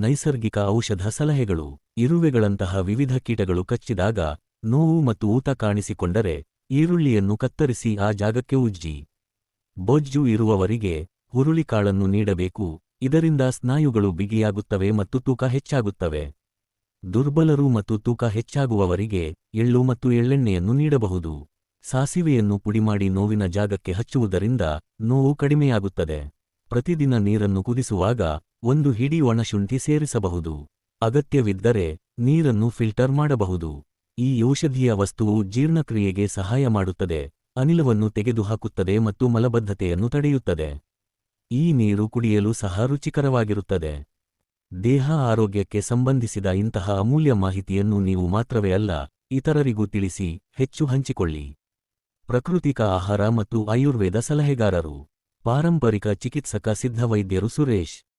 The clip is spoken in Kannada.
ನೈಸರ್ಗಿಕ ಔಷಧ ಸಲಹೆಗಳು. ಇರುವೆಗಳಂತಹ ವಿವಿಧ ಕೀಟಗಳು ಕಚ್ಚಿದಾಗ, ನೋವು ಮತ್ತು ಊತ ಕಾಣಿಸಿಕೊಂಡರೆ, ಈರುಳ್ಳಿಯನ್ನು ಕತ್ತರಿಸಿ ಆ ಜಾಗಕ್ಕೆ ಉಜ್ಜಿ. ಬೊಜ್ಜು ಇರುವವರಿಗೆ ಹುರುಳಿಕಾಳನ್ನು ನೀಡಬೇಕು, ಇದರಿಂದ ಸ್ನಾಯುಗಳು ಬಿಗಿಯಾಗುತ್ತವೆ ಮತ್ತು ತೂಕ ಹೆಚ್ಚಾಗುತ್ತವೆ. ದುರ್ಬಲರು ಮತ್ತು ತೂಕ ಹೆಚ್ಚಾಗುವವರಿಗೆ ಎಳ್ಳು ಮತ್ತು ಎಳ್ಳೆಣ್ಣೆಯನ್ನು ನೀಡಬಹುದು. ಸಾಸಿವೆಯನ್ನು ಪುಡಿಮಾಡಿ ನೋವಿನ ಜಾಗಕ್ಕೆ ಹಚ್ಚುವುದರಿಂದ ನೋವು ಕಡಿಮೆಯಾಗುತ್ತದೆ. ಪ್ರತಿದಿನ ನೀರನ್ನು ಕುದಿಸುವಾಗ 1 ಹಿಡಿ ಒಣಶುಂಠಿ ಸೇರಿಸಬಹುದು. ಅಗತ್ಯವಿದ್ದರೆ ನೀರನ್ನು ಫಿಲ್ಟರ್ ಮಾಡಬಹುದು. ಈ ಔಷಧೀಯ ವಸ್ತುವು ಜೀರ್ಣಕ್ರಿಯೆಗೆ ಸಹಾಯ ಮಾಡುತ್ತದೆ, ಅನಿಲವನ್ನು ತೆಗೆದುಹಾಕುತ್ತದೆ ಮತ್ತು ಮಲಬದ್ಧತೆಯನ್ನು ತಡೆಯುತ್ತದೆ. ಈ ನೀರು ಕುಡಿಯಲು ಸಹ ರುಚಿಕರವಾಗಿರುತ್ತದೆ. ದೇಹ ಆರೋಗ್ಯಕ್ಕೆ ಸಂಬಂಧಿಸಿದ ಇಂತಹ ಅಮೂಲ್ಯ ಮಾಹಿತಿಯನ್ನು ನೀವು ಮಾತ್ರವೇ ಅಲ್ಲ, ಇತರರಿಗೂ ತಿಳಿಸಿ, ಹೆಚ್ಚು ಹಂಚಿಕೊಳ್ಳಿ. ಪ್ರಾಕೃತಿಕ ಆಹಾರ ಮತ್ತು ಆಯುರ್ವೇದ ಸಲಹೆಗಾರರು, ಪಾರಂಪರಿಕ ಚಿಕಿತ್ಸಕ ಸಿದ್ಧವೈದ್ಯರು ಸುರೇಶ್